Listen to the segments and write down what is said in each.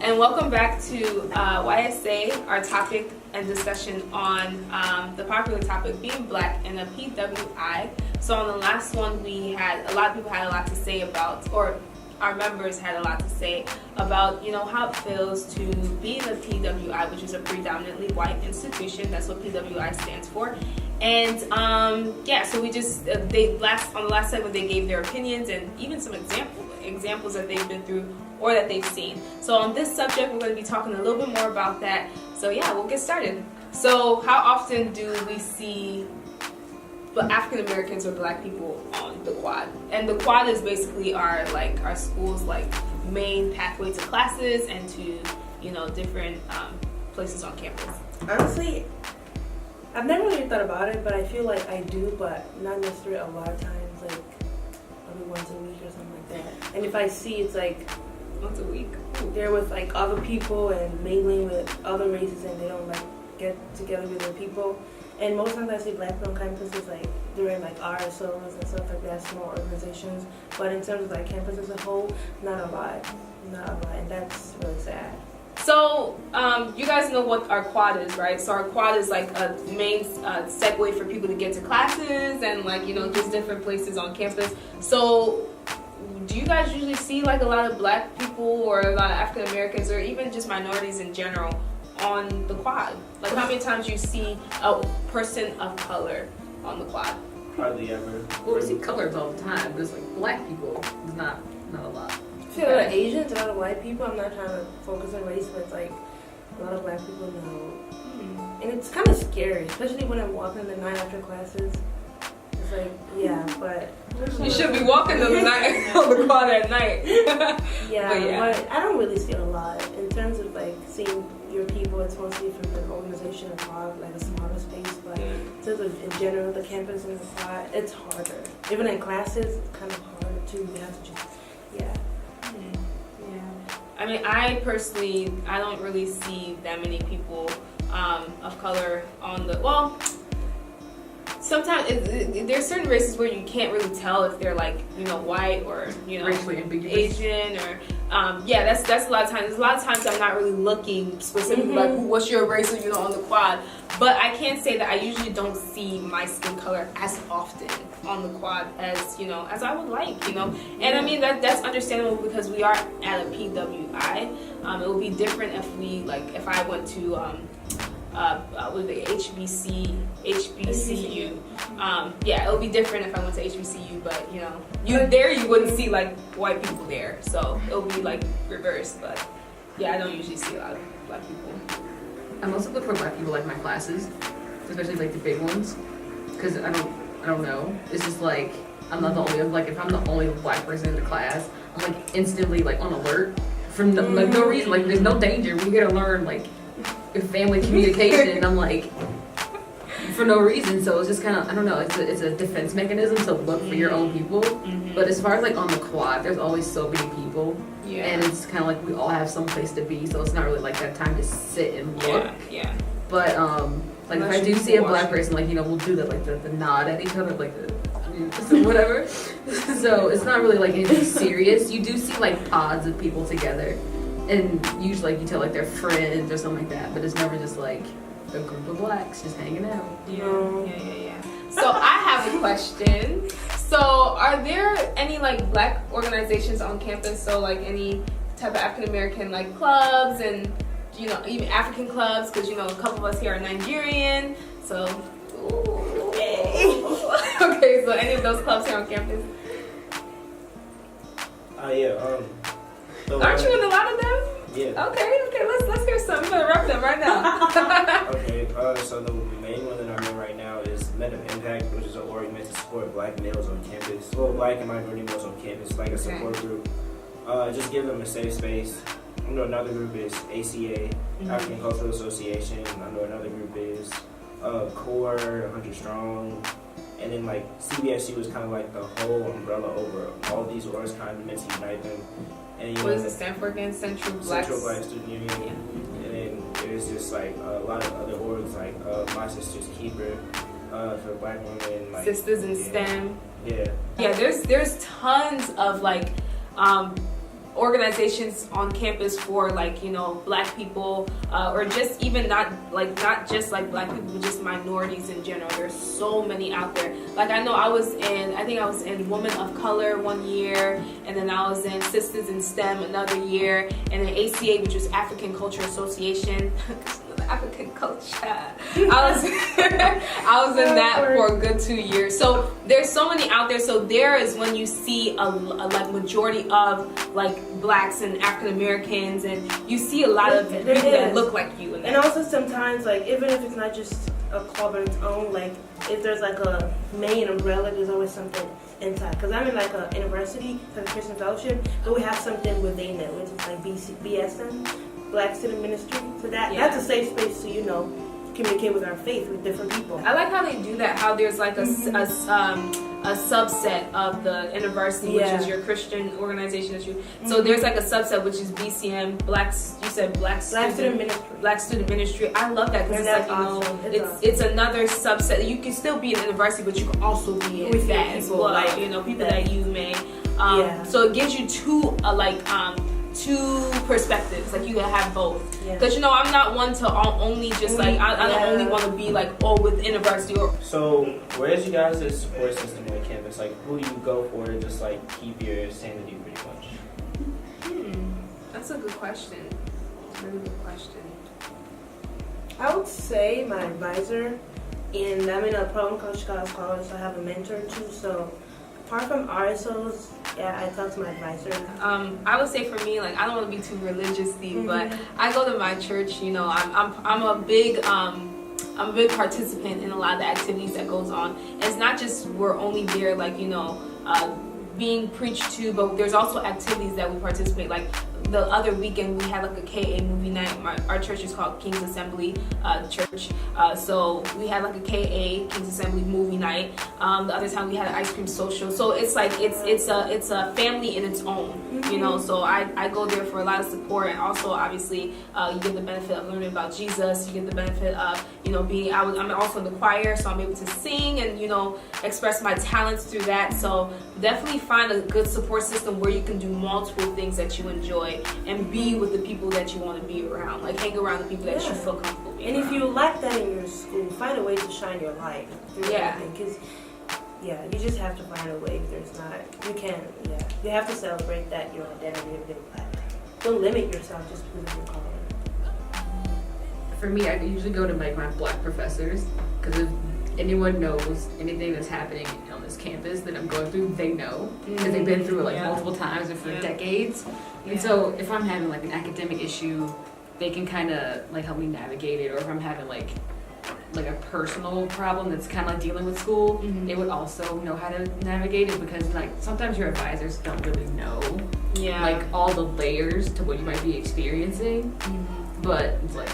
and welcome back to YSA, our topic and discussion on the popular topic being black and the PWI. So on the last one, we had a lot of people had a lot to say about, or our members had a lot to say about, how it feels to be in the PWI, which is a predominantly white institution. That's what PWI stands for. And so we just on the last segment they gave their opinions and even some examples that they've been through or that they've seen. So on this subject, we're going to be talking a little bit more about that. So yeah, we'll get started. So how often do we see African Americans or black people on the quad? And the quad is basically our school's main pathway to classes and to different places on campus. Honestly, I've never really thought about it, but I feel like I do, but not necessarily a lot of times, maybe once a week or something like that. And if I see, it's once a week. They're with other people and mingling with other races, and they don't get together with their people. And most times I see black people on campuses during RSOs and stuff like that, small organizations. But in terms of campus as a whole, not a lot, and that's really sad. So you guys know what our quad is, right? So our quad is a main segue for people to get to classes and just different places on campus. So do you guys usually see a lot of black people or a lot of African Americans or even just minorities in general on the quad? How many times you see a person of color on the quad? Hardly ever. Well, we see colors all the time, but it's black people is not a lot. I see a lot of Asians, a lot of white people. I'm not trying to focus on race, but it's a lot of black people know. And it's kind of scary, especially when I'm walking in the night after classes. It's but... You should be walking on the quad at night. But I don't really see it a lot. In terms of seeing your people, it's mostly from the organization of quad, a smaller space. But in terms of in general, the campus and the quad, it's harder. Even in classes, it's kind of hard too. You have to just, I mean, I personally, I don't really see that many people of color on the, sometimes there's certain races where you can't really tell if they're white or racially ambiguous. Asian or that's a lot of times. There's a lot of times I'm not really looking specifically what's your race on the quad, but I can say that I usually don't see my skin color as often on the quad as as I would like, and I mean that's understandable because we are at a PWI. It would be different if we if I went to with the HBCU. It would be different if I went to HBCU, but you wouldn't see white people there, so it would be reversed. But I don't usually see a lot of black people. I mostly look for black people my classes, especially the big ones, because I don't know. It's just I'm not the only if I'm the only black person in the class, I'm instantly on alert for no reason. There's no danger. We're here to learn family communication. I'm for no reason. So it's just kind of, I don't know, it's a defense mechanism to look for your own people. But as far as on the quad, there's always so many people, and it's kind of we all have some place to be, so it's not really that time to sit and look. But if I do see a black person, we'll do the nod at each other, whatever. So it's not really anything serious. You do see pods of people together, and usually you tell they're friends or something like that, but it's never just a group of blacks just hanging out. Yeah. So I have a question. So are there any black organizations on campus? So any type of African American clubs and even African clubs, because a couple of us here are Nigerian. So okay, so any of those clubs here on campus? Aren't you in a lot of them? Yeah. Okay. Let's hear something. I'm gonna rep them right now. Okay. So the main one that I'm in right now is Men of Impact, which is an org meant to support black males on campus. Well, black and minority males on campus, a support group. Just give them a safe space. I know another group is ACA, African Cultural Association. I know another group is Core, 100 Strong. And then CBSU is kind of the whole umbrella over all these orgs, kind of meant to unite them. And, what does it stand for again? Central Black Student Union. And then there's just a lot of other orgs My Sister's Keeper for black women. Sisters in STEM. Yeah. There's tons of organizations on campus for like, you know, black people, or just even not just like black people, but just minorities in general. There's so many out there. Like I know I think I was in Women of Color one year, and then I was in Sisters in STEM another year, and then ACA, which was African Culture Association. African culture. I was in that for a good 2 years. So there's so many out there. So there is when you see a like majority of like blacks and African Americans, and you see a lot of people that look like you. And also sometimes, like, even if it's not just a club on its own, like if there's like a main umbrella, there's always something inside. Because I'm in like a university, like a Christian fellowship, but we have something where they know, which is like BSM. Black Student Ministry, so that's a safe space to, you know, communicate with our faith with different people. I like how they do that. How there's like a subset of the university, which is your Christian organization that you. So there's like a subset which is BCM, Black Student Ministry. I love that because it's like, you know, it's another subset. You can still be in the university, but you can also be in with that as well. Like, you know, people that you may. So it gives you two perspectives, like you can have both, because you know I'm not one to only just like I don't only want to be like with university or. So where's you guys' support system on campus? Like who do you go for to just like keep your sanity pretty much? That's a good question. It's a really good question. I would say my advisor, and I'm in a program called Chicago College, so I have a mentor too. So apart from RSOs, I talk to my advisor. I would say for me, like I don't want to be too religious, but I go to my church. You know, I'm a big participant in a lot of the activities that goes on. And it's not just we're only there like, you know, being preached to, but there's also activities that we participate. Like the other weekend we had like a KA movie night. Our church is called King's Assembly Church. So we had like a KA King's Assembly movie night. The other time we had an ice cream social. So it's like it's a family in its own, you know. So I go there for a lot of support, and also obviously you get the benefit of learning about Jesus. You get the benefit of, you know, I'm also in the choir, so I'm able to sing and, you know, express my talents through that. So definitely find a good support system where you can do multiple things that you enjoy and be with the people that you want to be around. Like hang around the people that you feel comfortable being around. And if you lack that in your school, find a way to shine your light through everything. Because you just have to find a way. If there's not, you have to celebrate that your identity of being black. Don't limit yourself just because of your color. For me, I usually go to like my black professors, because if anyone knows anything that's happening on this campus that I'm going through, they know, because they've been through it like multiple times and for decades. And so if I'm having like an academic issue, they can kind of like help me navigate it. Or if I'm having like a personal problem that's kind of like dealing with school, they would also know how to navigate it, because like sometimes your advisors don't really know like all the layers to what you might be experiencing. But it's like,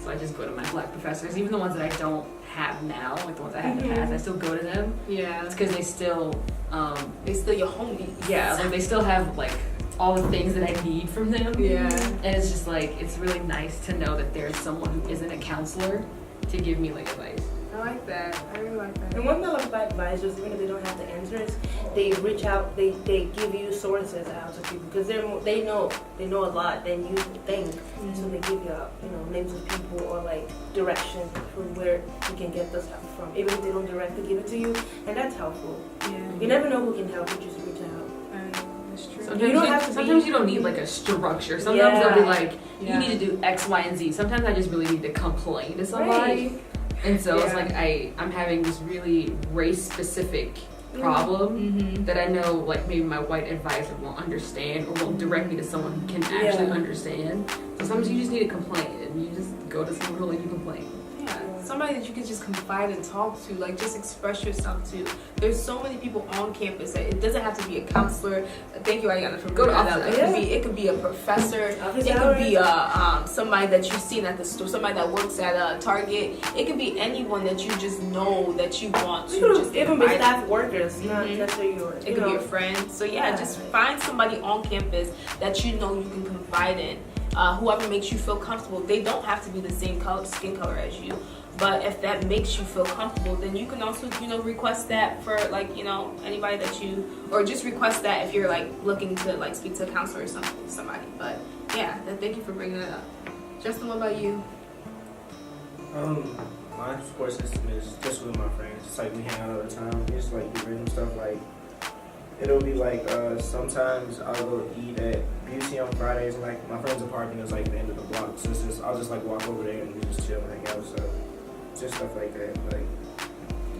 so I just go to my black professors, even the ones that I don't have now, like the ones I had in the past, I still go to them. It's because they still your homies. Like they still have like all the things that I need from them. And it's just like, it's really nice to know that there's someone who isn't a counselor to give me like advice. I like that. I really like that. And one thing I love about advisors, even if they don't have the answers, they reach out, they give you sources out to people, because they know a lot than you think. So they give you names of people or like direction for where you can get this help from, even if they don't directly give it to you, and that's helpful. You never know who can help you, just reach out. Sometimes you don't need like a structure. Sometimes they'll be like, you need to do X, Y, and Z. Sometimes I just really need to complain to somebody. And so it's like I'm having this really race-specific problem that I know like maybe my white advisor won't understand, or won't direct me to someone who can actually understand. So sometimes you just need to complain, and you just go to someone who will let you complain. Somebody that you can just confide and talk to, like just express yourself to. There's so many people on campus that it doesn't have to be a counselor. Thank you, Ayana, for bringing that up. It could be a professor. It could be somebody that you've seen at the store, somebody that works at Target. It could be anyone that you just know that you want to. Just even be staff workers, not necessarily yours. It could be a friend. So just find somebody on campus that you know you can confide in. whoever makes you feel comfortable. They don't have to be the same skin color as you. But if that makes you feel comfortable, then you can also, request that for like, anybody that you, or just request that if you're like looking to like speak to a counselor or somebody. But yeah, thank you for bringing it up. Justin, what about you? My support system is just with my friends. It's like we hang out all the time. We just like do random stuff. Like it'll be like sometimes I'll go eat at Beauty on Fridays. And, like my friend's apartment is like the end of the block, so it's just I'll just like walk over there and we just chill and hang out. So just stuff like that. Like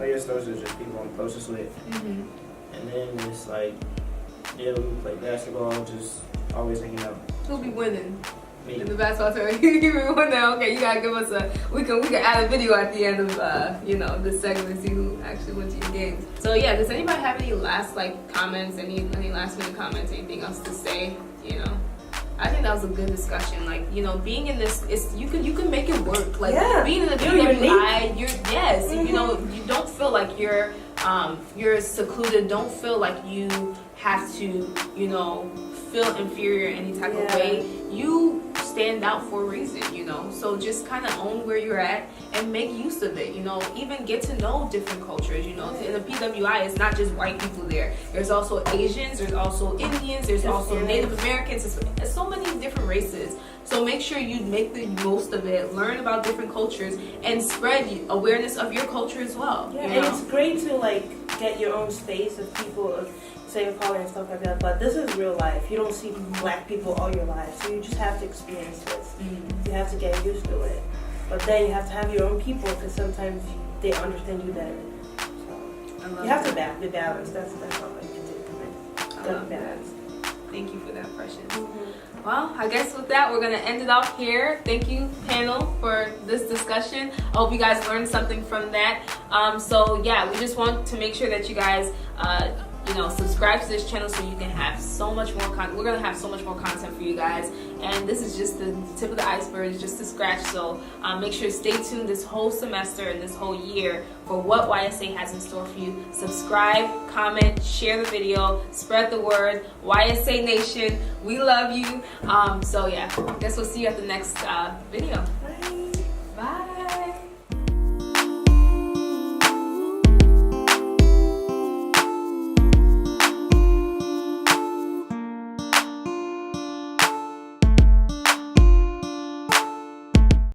I guess those are just people I'm closest with. Mm-hmm. And then it's like we play basketball, just always hanging out. Who'll be winning? Me. In the basketball tournament, you be winning. Okay, you gotta give us we can add a video at the end of this segment and see who actually went to your games. So yeah, does anybody have any last comments, any last minute comments, anything else to say? I think that was a good discussion. Like, being in this, you can make it work. Like being in the PWI, you don't feel like you're secluded. Don't feel like you have to, feel inferior in any type of way. You stand out for a reason, so just kind of own where you're at and make use of it. Even get to know different cultures. In the PWI, it's not just white people there. There's also Asians, there's also Indians, there's also Native Americans. There's so many different races. So make sure you make the most of it, learn about different cultures, and spread awareness of your culture as well. Yeah, and it's great to get your own space of people of same color and stuff like that. But this is real life. You don't see black people all your life, so you just have to experience this. You have to get used to it. But then you have to have your own people because sometimes they understand you better. So you have to be balanced. That's all I can do. I love that. Thank you for that, Precious. Well, I guess with that, we're going to end it off here. Thank you, panel, for this discussion. I hope you guys learned something from that. So, yeah, we just want to make sure that you guys, subscribe to this channel so you can have so much more content. We're going to have so much more content for you guys. And this is just the tip of the iceberg. It's just a scratch. So, make sure to stay tuned this whole semester and this whole year for what YSA has in store for you. Subscribe, comment, share the video, spread the word. YSA Nation, we love you. So yeah, I guess we'll see you at the next video.